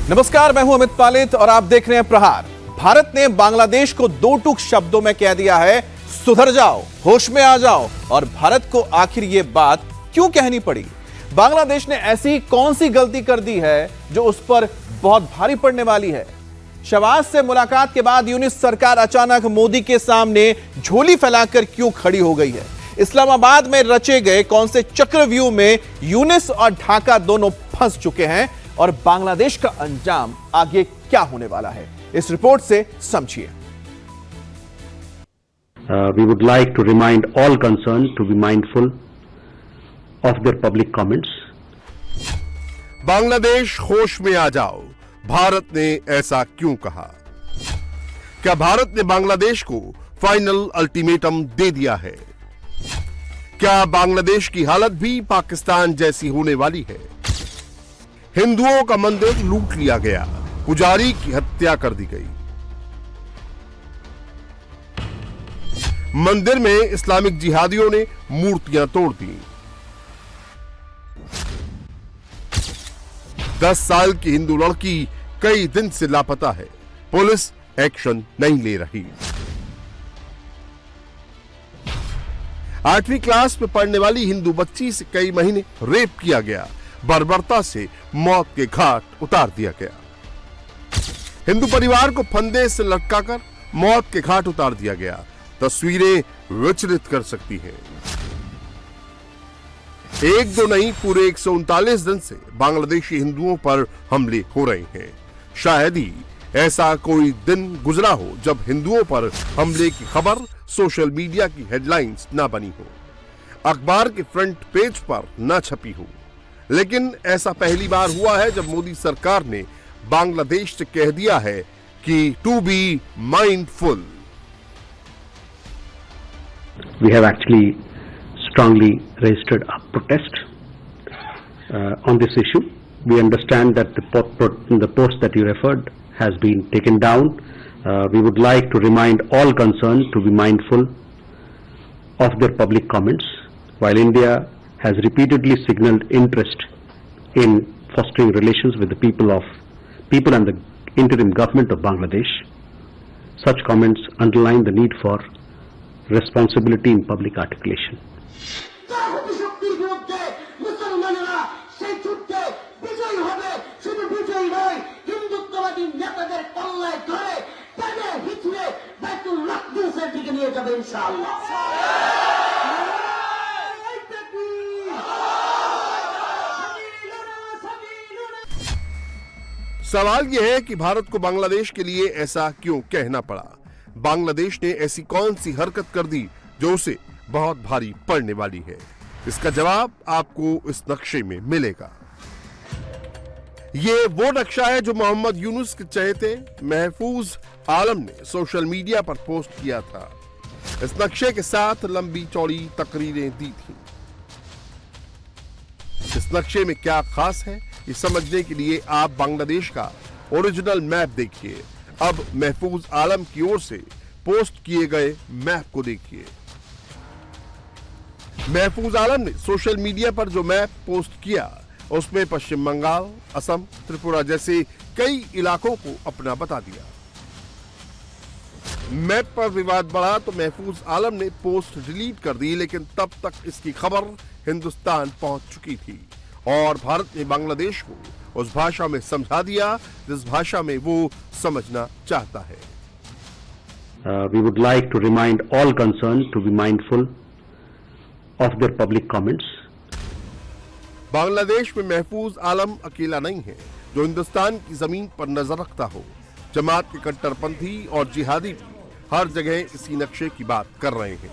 नमस्कार, मैं हूं अमित पालित और आप देख रहे हैं प्रहार। भारत ने बांग्लादेश को दो टूक शब्दों में कह दिया है, सुधर जाओ, होश में आ जाओ। और भारत को आखिर ये बात क्यों कहनी पड़ी? बांग्लादेश ने ऐसी कौन सी गलती कर दी है जो उस पर बहुत भारी पड़ने वाली है? शहबाज से मुलाकात के बाद यूनिस सरकार अचानक मोदी के सामने झोली फैलाकर क्यों खड़ी हो गई है? इस्लामाबाद में रचे गए कौन से चक्रव्यूह में यूनिस और ढाका दोनों फंस चुके हैं और बांग्लादेश का अंजाम आगे क्या होने वाला है? इस रिपोर्ट से समझिए। We would like to remind all concerned to be mindful of their public comments. Bangladesh होश में आ जाओ, भारत ने ऐसा क्यों कहा? क्या भारत ने बांग्लादेश को फाइनल अल्टीमेटम दे दिया है? क्या बांग्लादेश की हालत भी पाकिस्तान जैसी होने वाली है? हिंदुओं का मंदिर लूट लिया गया, पुजारी की हत्या कर दी गई। मंदिर में इस्लामिक जिहादियों ने मूर्तियां तोड़ दी। 10 साल की हिंदू लड़की कई दिन से लापता है, पुलिस एक्शन नहीं ले रही। 8वीं क्लास में पढ़ने वाली हिंदू बच्ची से कई महीने रेप किया गया, बर्बरता से मौत के घाट उतार दिया गया। हिंदू परिवार को फंदे से लटकाकर मौत के घाट उतार दिया गया। तस्वीरें विचलित कर सकती हैं। एक दो नहीं, पूरे 139 दिन से बांग्लादेशी हिंदुओं पर हमले हो रहे हैं। शायद ही ऐसा कोई दिन गुजरा हो जब हिंदुओं पर हमले की खबर सोशल मीडिया की हेडलाइंस ना बनी हो, अखबार के फ्रंट पेज पर ना छपी हो। लेकिन ऐसा पहली बार हुआ है जब मोदी सरकार ने बांग्लादेश से कह दिया है कि to be mindful. We have actually strongly registered a protest on this issue. We understand that the post that you referred has been taken down. We would like to remind all concerned to be mindful of their public comments. While India has repeatedly signaled interest in fostering relations with the people and the interim government of Bangladesh, such comments underline the need for responsibility in public articulation. सवाल यह है कि भारत को बांग्लादेश के लिए ऐसा क्यों कहना पड़ा? बांग्लादेश ने ऐसी कौन सी हरकत कर दी जो उसे बहुत भारी पड़ने वाली है? इसका जवाब आपको इस नक्शे में मिलेगा। ये वो नक्शा है जो मोहम्मद यूनुस के चहेते महफूज आलम ने सोशल मीडिया पर पोस्ट किया था। इस नक्शे के साथ लंबी चौड़ी तकरीरें दी थी। इस नक्शे में क्या खास है, ये समझने के लिए आप बांग्लादेश का ओरिजिनल मैप देखिए। अब महफूज आलम की ओर से पोस्ट किए गए मैप को देखिए। महफूज आलम ने सोशल मीडिया पर जो मैप पोस्ट किया उसमें पश्चिम बंगाल, असम, त्रिपुरा जैसे कई इलाकों को अपना बता दिया। मैप पर विवाद बढ़ा तो महफूज आलम ने पोस्ट डिलीट कर दी, लेकिन तब तक इसकी खबर हिंदुस्तान पहुंच चुकी थी और भारत ने बांग्लादेश को उस भाषा में समझा दिया जिस भाषा में वो समझना चाहता है। We would like to remind all concerned to be mindful of their public comments. Bangladesh में महफूज आलम अकेला नहीं है जो हिंदुस्तान की जमीन पर नजर रखता हो। जमात के कट्टरपंथी और जिहादी भी हर जगह इसी नक्शे की बात कर रहे हैं।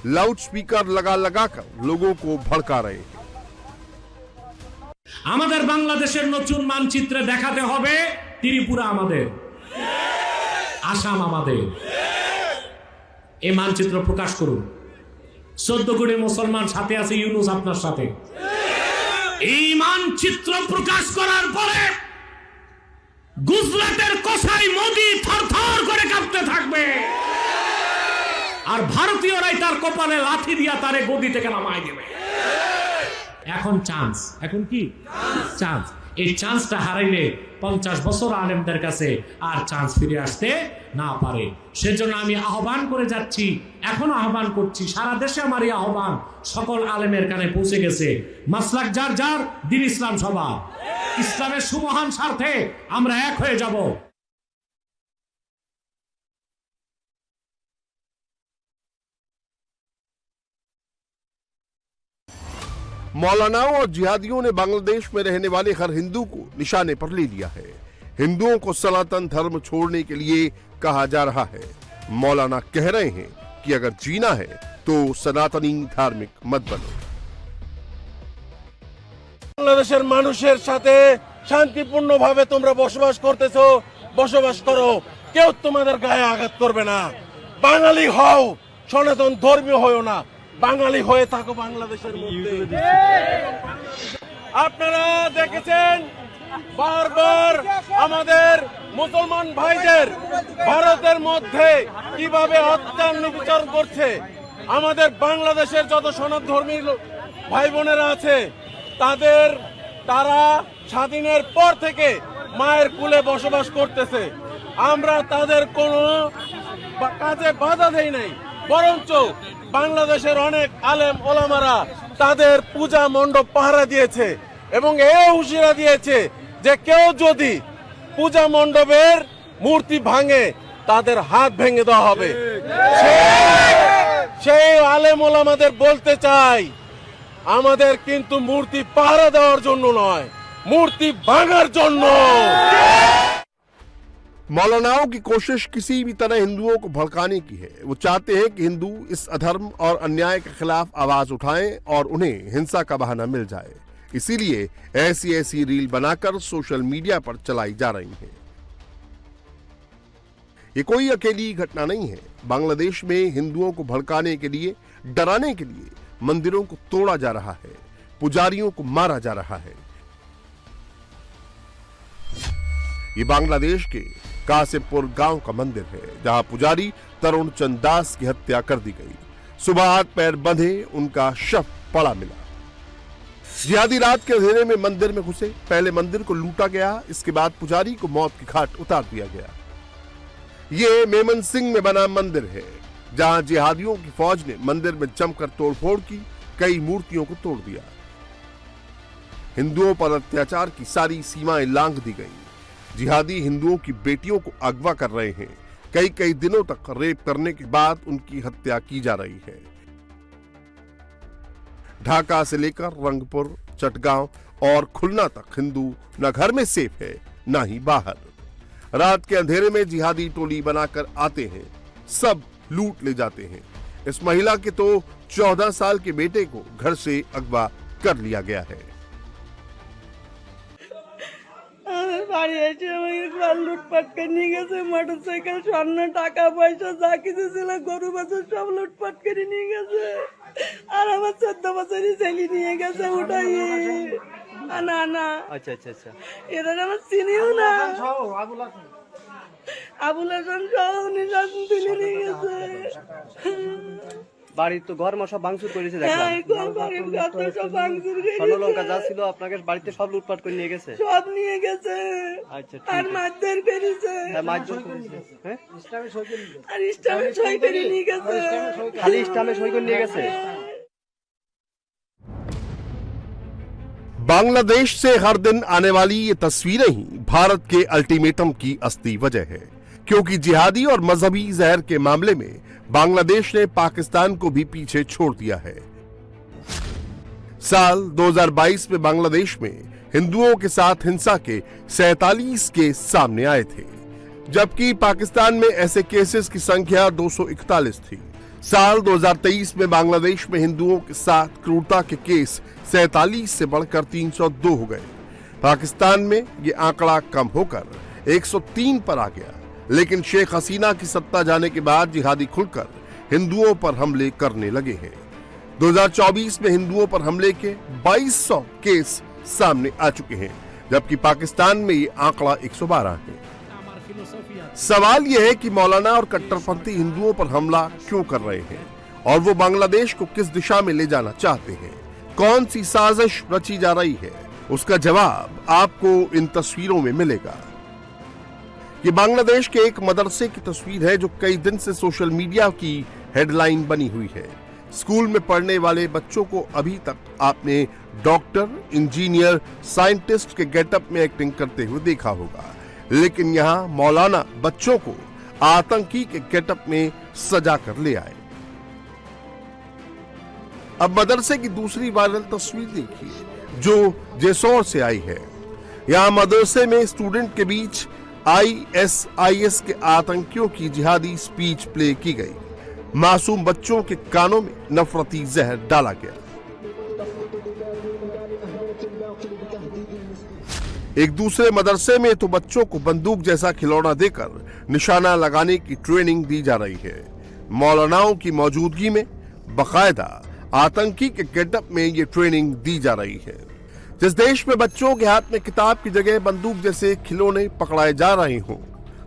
लाउड स्पीकर लगा कर लोगों को भड़का रहे हैं। আমাদের বাংলাদেশের নতুন মানচিত্রে দেখাতে হবে ত্রিপুরা আমাদের, আসাম আমাদের। এই মানচিত্র প্রকাশ করুন। 14 কোটি মুসলমান সাথে আছে, ইউনুস আপনার সাথে। এই মানচিত্র প্রকাশ করার পরে গুজরাটের কসাই মোদি থরথর করে কাঁপতে থাকবে আর ভারতীয়রাই তার কপালে লাথি দিয়া তারে গদি থেকে নামায় দেবে। এখন চান্স, এখন কি চান্স? এই চান্সটা হারাইলে 50 বছর আলেমদের কাছে আর চান্স ফিরে আসতে না পারে। সেজন্য আমি আহ্বান করে যাচ্ছি, এখন আহ্বান করছি, সারা দেশে আমার এই আহ্বান সকল আলেমের কানে পৌঁছে গেছে। মাসলাক যার যার, দ্বীন ইসলাম সবার। ইসলামের সুমহান স্বার্থে আমরা এক হয়ে যাব। मौलानाओं और जिहादियों ने बांग्लादेश में रहने वाले हर हिंदू को निशाने पर ले लिया है। हिंदुओं को सनातन धर्म छोड़ने के लिए कहा जा रहा है। मौलाना कह रहे हैं कि अगर जीना है तो सनातनी धार्मिक मत बनो। বাংলাদেশের মানুষের সাথে শান্তিপূর্ণভাবে তোমরা বসবাস করতেছো, বসবাস করো, কেউ তোমাদের গায়ে আঘাত করবে না। বাঙালি হও, সনাতন ধর্মীয় হও না, বাঙালি হয়ে থাকো বাংলাদেশের মধ্যে। আপনারা দেখেছেন বারবার আমাদের মুসলমান ভাইদের ভারতের মধ্যে কিভাবে হত্যা নির্যাতন করছে। আমাদের বাংলাদেশের যত সনাতন ধর্মী ভাই বোনেরা আছে তারা স্বাধীনের পর থেকে মায়ের কুলে বসবাস করতেছে। আমরা তাদের কোনো কাজে বাধা দেই নাই, বরঞ্চ বাংলাদেশের অনেক আলেম ওলামারা তাদের পূজা মণ্ডপ পাহারা দিয়েছে এবং এও হুঁশিয়ারি দিয়েছে যে কেউ যদি পূজা মণ্ডপের মূর্তি ভাঙে তাদের হাত ভেঙে দেওয়া হবে। সেই আলেম ওলামাদের বলতে চাই, আমাদের কিন্তু মূর্তি পাহারা দেওয়ার জন্য নয়, মূর্তি ভাঙার জন্য। मौलानाओं की कोशिश किसी भी तरह हिंदुओं को भड़काने की है। वो चाहते हैं कि हिंदू इस अधर्म और अन्याय के खिलाफ आवाज उठाएं और उन्हें हिंसा का बहाना मिल जाए। इसीलिए ऐसी रील बनाकर सोशल मीडिया पर चलाई जा रही हैं। ये कोई अकेली घटना नहीं है। बांग्लादेश में हिंदुओं को भड़काने के लिए, डराने के लिए मंदिरों को तोड़ा जा रहा है, पुजारियों को मारा जा रहा है। ये बांग्लादेश के कासिमपुर गांव का मंदिर है, जहां पुजारी तरुण चंद दास की हत्या कर दी गई। सुबह हाथ पैर बंधे उनका शव पड़ा मिला। जिहादी रात के अंधेरे में मंदिर में घुसे। पहले मंदिर को लूटा गया, इसके बाद पुजारी को मौत की घाट उतार दिया गया। ये मेमन सिंह में बना मंदिर है, जहां जिहादियों की फौज ने मंदिर में जमकर तोड़फोड़ की, कई मूर्तियों को तोड़ दिया। हिंदुओं पर अत्याचार की सारी सीमाएं लांघ दी गई। जिहादी हिंदुओं की बेटियों को अगवा कर रहे हैं। कई दिनों तक रेप करने के बाद उनकी हत्या की जा रही है। ढाका से लेकर रंगपुर, चटगांव और खुलना तक हिंदू न घर में सेफ है न ही बाहर। रात के अंधेरे में जिहादी टोली बनाकर आते हैं, सब लूट ले जाते हैं। इस महिला के तो 14 साल के बेटे को घर से अगवा कर लिया गया है। বাড়ি এসে আমাকে লুটপাট করে নিয়ে গেছে, মোটরসাইকেল, স্বর্ণ, টাকা পয়সা যা কিছু ছিল, গরু বাছুর সব লুটপাট করে নিয়ে গেছে। আর আমার 14 বছরই ছেলে নিয়ে গেছে উঠাইয়ে। না না, আচ্ছা আচ্ছা আচ্ছা, এরা আমার চিনিও না। আবুল হাসান সহ নির্যাতন তুলে নিয়ে গেছে। বাড়ির তো ঘর সব ভাঙচুর করেছে দেখলাম। স্বর্ণলঙ্কা যা ছিল আপনাকে বাড়িতে সব লুটপাট করে নিয়ে গেছে, সব নিয়ে গেছে। আচ্ছা, আর মারধর করেছে। মারধর করেছে, হ্যাঁ, আর ইসলামে সই করে নিয়ে গেছে। খালি ইসলামে সই করে নিয়ে গেছে। बांग्लादेश से हर दिन आने वाली ये तस्वीरें ही भारत के अल्टीमेटम की असली वजह है, क्योंकि जिहादी और मजहबी जहर के मामले में बांग्लादेश ने पाकिस्तान को भी पीछे छोड़ दिया है। साल 2022 में बांग्लादेश में हिंदुओं के साथ हिंसा के 47 केस सामने आए थे, जबकि पाकिस्तान में ऐसे केसेस की संख्या 241 थी। साल 2023 में बांग्लादेश में हिंदुओं के साथ क्रूरता के केस 47 से बढ़कर 302 हो गए। पाकिस्तान में ये आंकड़ा कम होकर 103 पर आ गया, लेकिन शेख हसीना की सत्ता जाने के बाद जिहादी खुलकर हिंदुओं पर हमले करने लगे हैं। 2024 में हिंदुओं पर हमले के 2200 केस सामने आ चुके हैं, जबकि पाकिस्तान में ये आंकड़ा 112 है। सवाल यह है कि मौलाना और कट्टरपंथी हिंदुओं पर हमला क्यों कर रहे हैं और वो बांग्लादेश को किस दिशा में ले जाना चाहते हैं। कौन सी साजिश रची जा रही है उसका जवाब आपको इन तस्वीरों में मिलेगा। ये बांग्लादेश के एक मदरसे की तस्वीर है जो कई दिन से सोशल मीडिया की हेडलाइन बनी हुई है। स्कूल में पढ़ने वाले बच्चों को अभी तक आपने डॉक्टर, इंजीनियर, साइंटिस्ट के गेटअप में एक्टिंग करते हुए देखा होगा, लेकिन यहां मौलाना बच्चों को आतंकी के गेटअप में सजा कर ले आए। अब मदरसे की दूसरी वायरल तस्वीर देखिए जो जेसौर से आई है। यहां मदरसे में स्टूडेंट के बीच ISIS के आतंकियों की जिहादी स्पीच प्ले की गई। मासूम बच्चों के कानों में नफरती जहर डाला गया। एक दूसरे मदरसे में तो बच्चों को बंदूक जैसा खिलौना देकर निशाना लगाने की ट्रेनिंग दी जा रही है। मौलानाओं की मौजूदगी में बाकायदा आतंकी के गेटअप में ये ट्रेनिंग दी जा रही है। जिस देश में बच्चों के हाथ में किताब की जगह बंदूक जैसे खिलौने पकड़ाए जा रहे हों,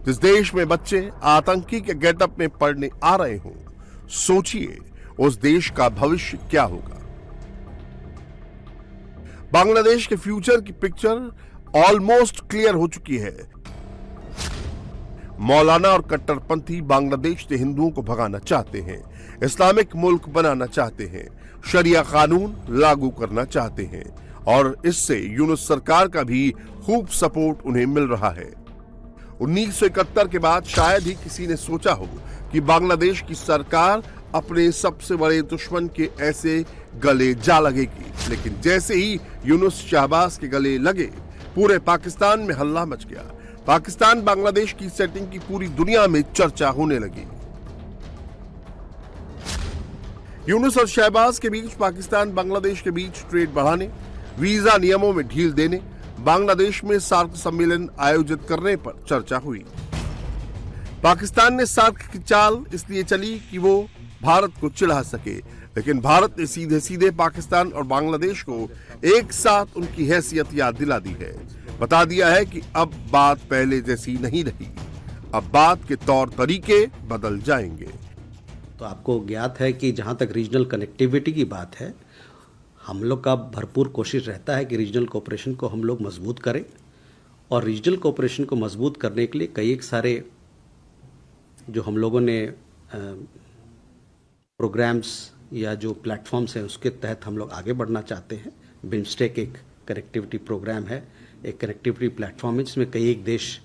जिस देश में बच्चे आतंकी के गेटअप में पढ़ने आ रहे हों, सोचिए उस देश का भविष्य क्या होगा। बांग्लादेश के फ्यूचर की पिक्चर ऑलमोस्ट क्लियर हो चुकी है। मौलाना और कट्टरपंथी बांग्लादेश से हिंदुओं को भगाना चाहते हैं, इस्लामिक मुल्क बनाना चाहते हैं, शरिया कानून लागू करना चाहते हैं और इससे यूनुस सरकार का भी खूब सपोर्ट उन्हें मिल रहा है। 1971 के बाद शायद ही किसी ने सोचा हो कि बांग्लादेश की सरकार अपने सबसे बड़े दुश्मन के ऐसे गले जा लगेगी, लेकिन जैसे ही यूनुस शहबाज के गले लगे पूरे पाकिस्तान में हल्ला मच गया। पाकिस्तान बांग्लादेश की सेटिंग की पूरी दुनिया में चर्चा होने लगी। यूनुस और शहबाज के बीच पाकिस्तान बांग्लादेश के बीच ट्रेड बढ़ाने, वीजा नियमों में ढील देने, बांग्लादेश में सार्क सम्मेलन आयोजित करने पर चर्चा हुई। पाकिस्तान ने सार्क की चाल इसलिए चली कि वो भारत को चिढ़ा सके, लेकिन भारत ने सीधे सीधे पाकिस्तान और बांग्लादेश को एक साथ उनकी हैसियत याद दिला दी है। बता दिया है कि अब बात पहले जैसी नहीं रही, अब बात के तौर तरीके बदल जाएंगे। तो आपको ज्ञात है कि जहाँ तक रीजनल कनेक्टिविटी की बात है, हम लोग का भरपूर कोशिश रहता है कि रीजनल कोऑपरेशन को हम लोग मजबूत करें, और रीजनल कोऑपरेशन को मजबूत करने के लिए कई एक सारे जो हम लोगों ने प्रोग्राम्स या जो प्लेटफॉर्म्स हैं उसके तहत हम लोग आगे बढ़ना चाहते हैं। बिम्स्टेक एक कनेक्टिविटी प्रोग्राम है, एक कनेक्टिविटी प्लेटफॉर्म है जिसमें कई एक देश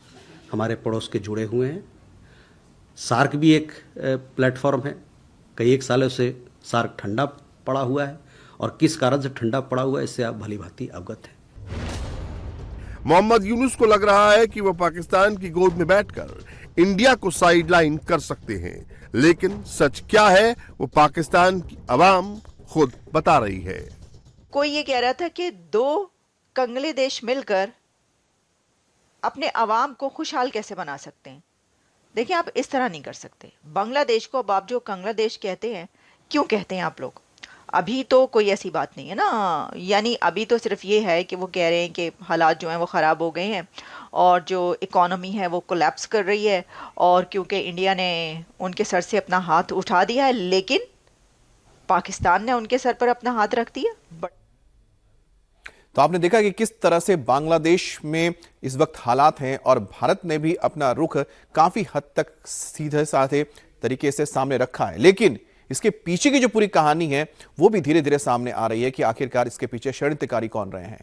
हमारे पड़ोस के जुड़े हुए हैं। सार्क भी एक प्लेटफॉर्म है, कई एक सालों से सार्क ठंडा पड़ा हुआ है, और किस कारण से ठंडा पड़ा हुआ है इससे आप भली भांति अवगत हैं। मोहम्मद यूनुस को लग रहा है कि वो पाकिस्तान की गोद में बैठकर इंडिया को साइडलाइन कर सकते हैं, लेकिन सच क्या है वो पाकिस्तान की अवाम खुद बता रही है। कोई ये कह रहा था कि दो कंगले देश मिलकर अपने अवाम को खुशहाल कैसे बना सकते हैं। देखिए, आप इस तरह नहीं कर सकते। बांग्लादेश को अब आप जो बांग्लादेश कहते हैं, क्यों कहते हैं आप लोग? अभी तो कोई ऐसी बात नहीं है ना, यानी अभी तो सिर्फ ये है कि वो कह रहे हैं कि हालात जो हैं वो ख़राब हो गए हैं और जो इकोनॉमी है वो कोलैप्स कर रही है, और क्योंकि इंडिया ने उनके सर से अपना हाथ उठा दिया है, लेकिन पाकिस्तान ने उनके सर पर अपना हाथ रख दिया। तो आपने देखा कि किस तरह से बांग्लादेश में इस वक्त हालात हैं और भारत ने भी अपना रुख काफी हद तक सीधे साधे तरीके से सामने रखा है, लेकिन इसके पीछे की जो पूरी कहानी है वो भी धीरे धीरे सामने आ रही है कि आखिरकार इसके पीछे षड्यंत्रकारी कौन रहे हैं।